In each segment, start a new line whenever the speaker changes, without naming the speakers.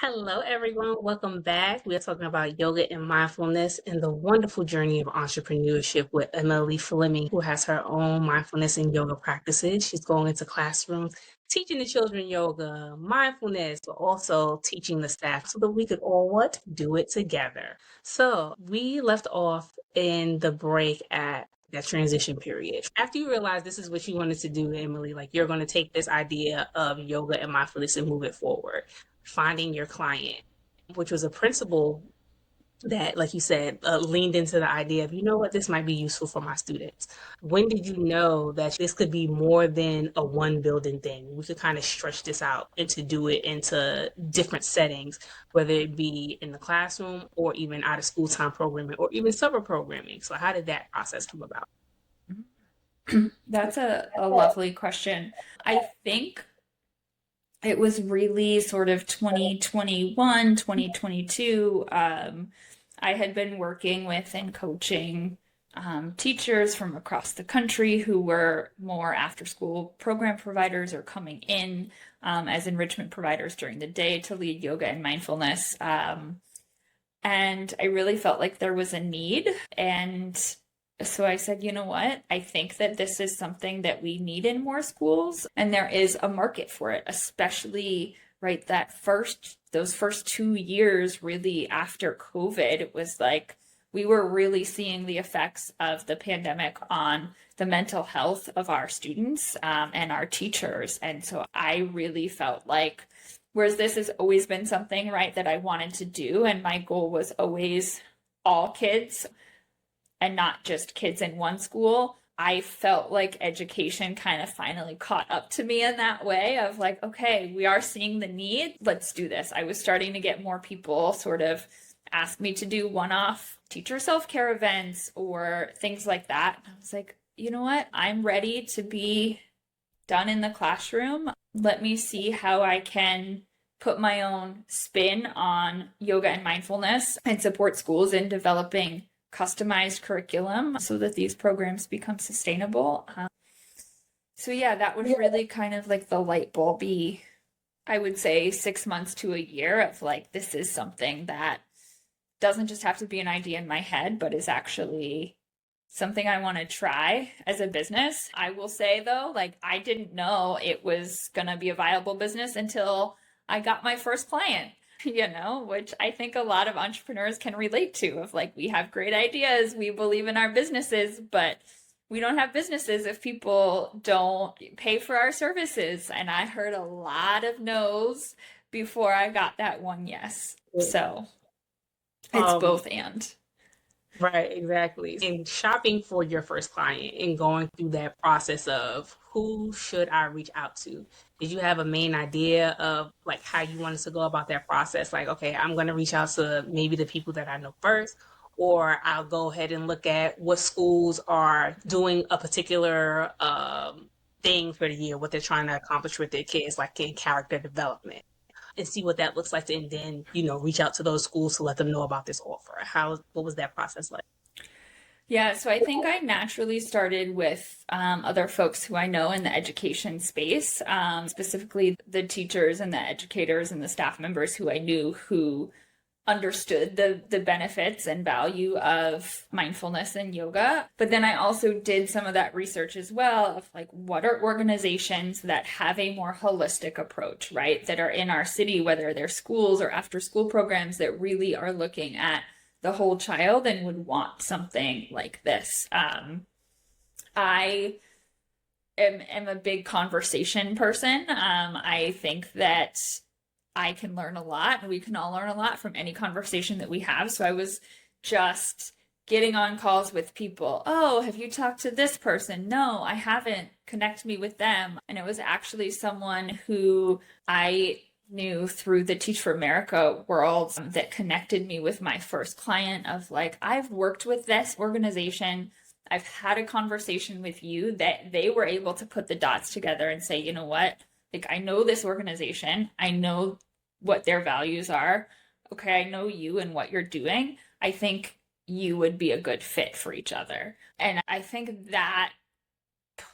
Hello, everyone. Welcome back. We are talking about yoga and mindfulness and the wonderful journey of entrepreneurship with Emily Fleming, who has her own mindfulness and yoga practices. She's going into classrooms, teaching the children yoga, mindfulness, but also teaching the staff so that we could all what? Do it together. So we left off in the break at that transition period. After you realize this is what you wanted to do, Emily, like you're going to take this idea of yoga and mindfulness and move it forward, finding your client, which was a principle that, like you said, leaned into the idea of, you know what, this might be useful for my students. When did you know that this could be more than a one building thing? We could kind of stretch this out and to do it into different settings, whether it be in the classroom or even out of school time programming or even summer programming. So how did that process come about?
That's a lovely question. I think it was really sort of 2021, 2022. I had been working with and coaching teachers from across the country who were more after school program providers or coming in as enrichment providers during the day to lead yoga and mindfulness. And I really felt like there was a need. And so I said, you know what? I think that this is something that we need in more schools, and there is a market for it, especially right those first 2 years really after COVID. It was like we were really seeing the effects of the pandemic on the mental health of our students and our teachers. And so I really felt like, whereas this has always been something, right, that I wanted to do, and my goal was always all kids and not just kids in one school. I felt like education kind of finally caught up to me in that way of like, okay, we are seeing the need. Let's do this. I was starting to get more people sort of ask me to do one-off teacher self-care events or things like that. And I was like, you know what? I'm ready to be done in the classroom. Let me see how I can put my own spin on yoga and mindfulness and support schools in developing customized curriculum so that these programs become sustainable. So yeah, that was really kind of like the light bulby, I would say 6 months to a year of like, this is something that doesn't just have to be an idea in my head, but is actually something I want to try as a business. I will say though, like I didn't know it was going to be a viable business until I got my first client, which I think a lot of entrepreneurs can relate to of like, we have great ideas, we believe in our businesses, but we don't have businesses if people don't pay for our services. And I heard a lot of no's before I got that one yes. So it's
Um,
both and.
Right, exactly. And shopping for your first client and going through that process of who should I reach out to? Did you have a main idea of like how you wanted to go about that process? Like, okay, I'm going to reach out to maybe the people that I know first, or I'll go ahead and look at what schools are doing a particular thing for the year, what they're trying to accomplish with their kids, like in character development, and see what that looks like, and then reach out to those schools to let them know about this offer. What was that process like?
Yeah, so I think I naturally started with other folks who I know in the education space, specifically the teachers and the educators and the staff members who I knew who understood the benefits and value of mindfulness and yoga. But then I also did some of that research as well of like, what are organizations that have a more holistic approach, right? That are in our city, whether they're schools or after school programs that really are looking at the whole child and would want something like this. I am a big conversation person. I think that I can learn a lot and we can all learn a lot from any conversation that we have. So I was just getting on calls with people. Oh, have you talked to this person? No, I haven't. Connect me with them. And it was actually someone who I knew through the Teach for America world that connected me with my first client of like, I've worked with this organization. I've had a conversation with you, that they were able to put the dots together and say, you know what? Like, I know this organization. I know what their values are. Okay, I know you and what you're doing. I think you would be a good fit for each other. And I think that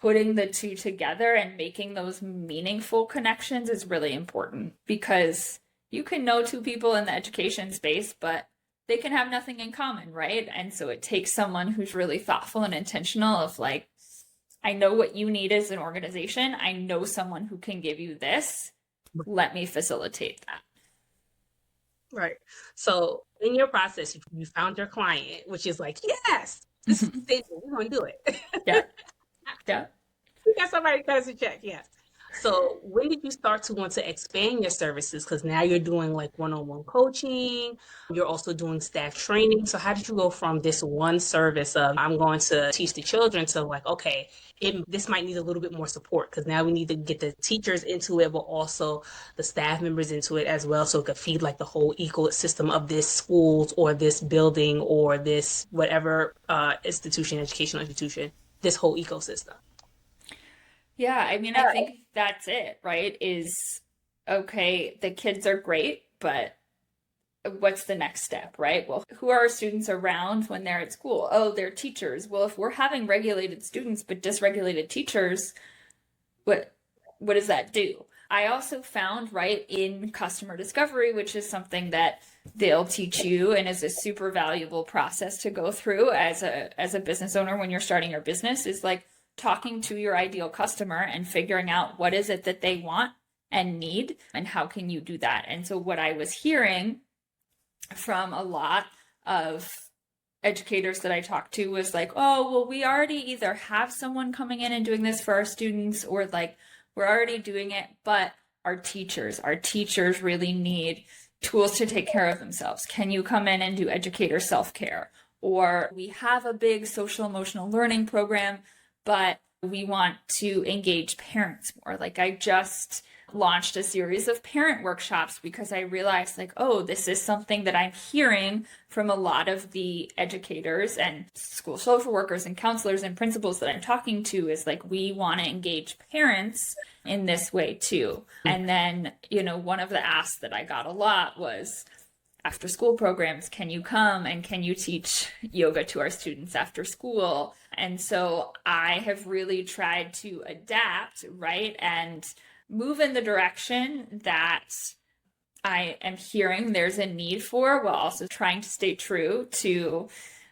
putting the two together and making those meaningful connections is really important because you can know two people in the education space, but they can have nothing in common, right? And so it takes someone who's really thoughtful and intentional of like, I know what you need as an organization. I know someone who can give you this. Let me facilitate that.
Right. So in your process, you found your client, which is like, yes, this is the thing. We're going to do it.
Yeah. Yeah.
We got somebody to cut us a check. Yes. So when did you start to want to expand your services? Because now you're doing like one-on-one coaching. You're also doing staff training. So how did you go from this one service of I'm going to teach the children to like, okay, this might need a little bit more support because now we need to get the teachers into it, but also the staff members into it as well. So it could feed like the whole ecosystem of this schools or this building or this whatever educational institution, this whole ecosystem.
Yeah, I mean, I think that's it, right? Okay, the kids are great, but what's the next step, right? Well, who are our students around when they're at school? Oh, they're teachers. Well, if we're having regulated students but dysregulated teachers, what does that do? I also found, right, in customer discovery, which is something that they'll teach you and is a super valuable process to go through as a business owner when you're starting your business, is like talking to your ideal customer and figuring out what is it that they want and need and how can you do that. And so what I was hearing from a lot of educators that I talked to was like, oh, well, we already either have someone coming in and doing this for our students, or like we're already doing it, but our teachers really need tools to take care of themselves. Can you come in and do educator self-care? Or we have a big social emotional learning program, but we want to engage parents more. Like I just launched a series of parent workshops because I realized like, oh, this is something that I'm hearing from a lot of the educators and school social workers and counselors and principals that I'm talking to, is like, we want to engage parents in this way too. And then, one of the asks that I got a lot was, after school programs, can you come and can you teach yoga to our students after school? And so I have really tried to adapt, right? And move in the direction that I am hearing there's a need for, while also trying to stay true to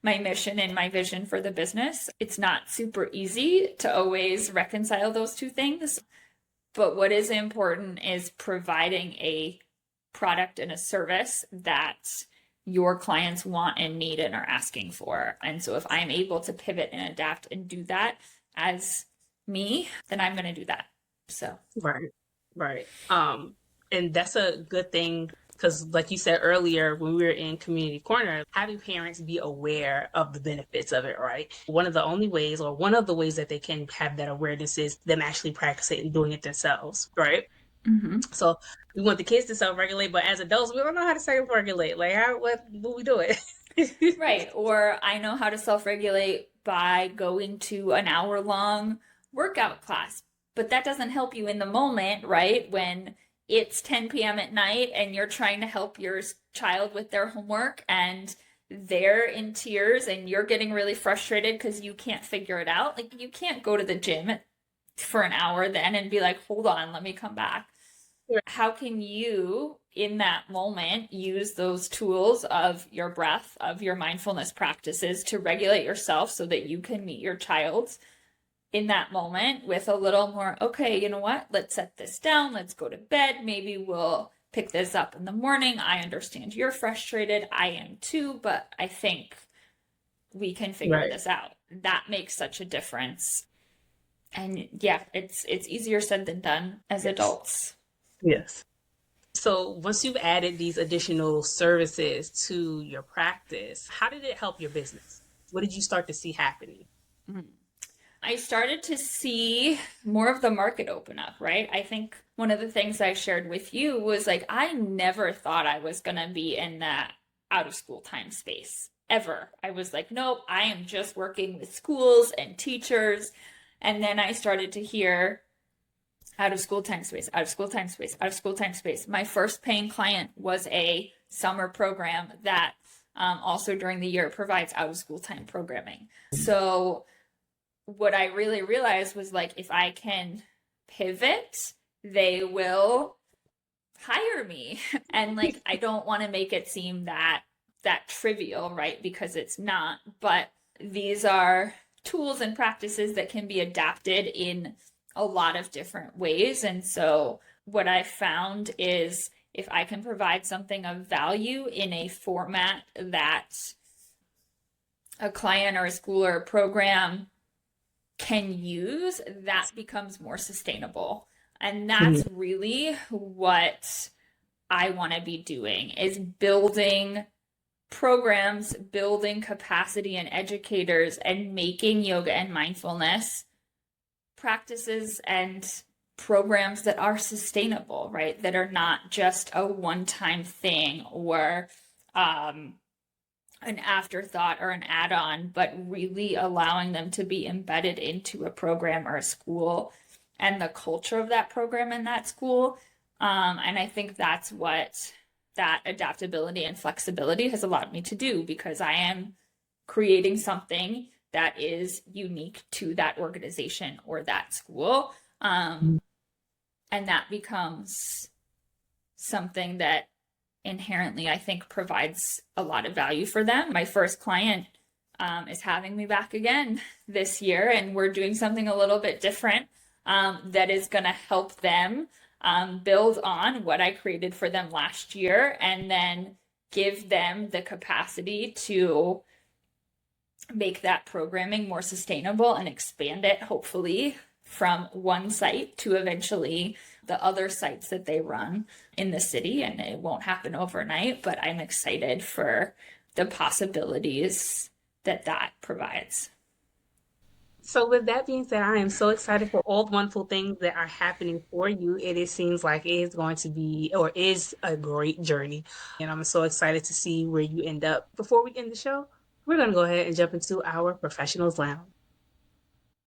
my mission and my vision for the business. It's not super easy to always reconcile those two things, but what is important is providing a product and a service that your clients want and need and are asking for. And so if I'm able to pivot and adapt and do that as me, then I'm going to do that. So
Right. And that's a good thing because, like you said earlier, when we were in Community Corner, having parents be aware of the benefits of it, right? One of the ways that they can have that awareness is them actually practicing and doing it themselves, right?
mm-hmm.
So we want the kids to self-regulate, but as adults, we don't know how to self-regulate. Like, what we do it?
Right. Or I know how to self-regulate by going to an hour-long workout class, but that doesn't help you in the moment, right? When it's 10 p.m. at night and you're trying to help your child with their homework and they're in tears and you're getting really frustrated because you can't figure it out. Like, you can't go to the gym for an hour then and be like, hold on, let me come back. How can you, in that moment, use those tools of your breath, of your mindfulness practices to regulate yourself so that you can meet your child in that moment with a little more, okay, you know what? Let's set this down. Let's go to bed. Maybe we'll pick this up in the morning. I understand you're frustrated. I am too, but I think we can figure this out. That makes such a difference. And yeah, it's easier said than done as adults.
Yes. So once you've added these additional services to your practice, how did it help your business? What did you start to see happening?
I started to see more of the market open up, right? I think one of the things I shared with you was like, I never thought I was going to be in that out of school time space ever. I was like, nope, I am just working with schools and teachers. And then I started to hear out of school time space, out of school time space, out of school time space. My first paying client was a summer program that also during the year provides out of school time programming. So what I really realized was like, if I can pivot, they will hire me. And like, I don't want to make it seem that trivial, right? Because it's not, but these are tools and practices that can be adapted in a lot of different ways. And so what I found is if I can provide something of value in a format that a client or a school or a program can use, that becomes more sustainable. And that's really what I want to be doing, is building programs, building capacity and educators, and making yoga and mindfulness practices and programs that are sustainable, right? That are not just a one-time thing or an afterthought or an add-on, but really allowing them to be embedded into a program or a school and the culture of that program in that school. And I think that's what that adaptability and flexibility has allowed me to do, because I am creating something that is unique to that organization or that school. And that becomes something that inherently, I think, provides a lot of value for them. My first client is having me back again this year, and we're doing something a little bit different that is going to help them build on what I created for them last year, and then give them the capacity to make that programming more sustainable and expand it, hopefully, from one site to eventually the other sites that they run in the city. And it won't happen overnight, but I'm excited for the possibilities that that provides.
So with that being said, I am so excited for all the wonderful things that are happening for you. It seems like it is going to be, or is a great journey. And I'm so excited to see where you end up. Before we end the show, we're going to go ahead and jump into our professionals lounge.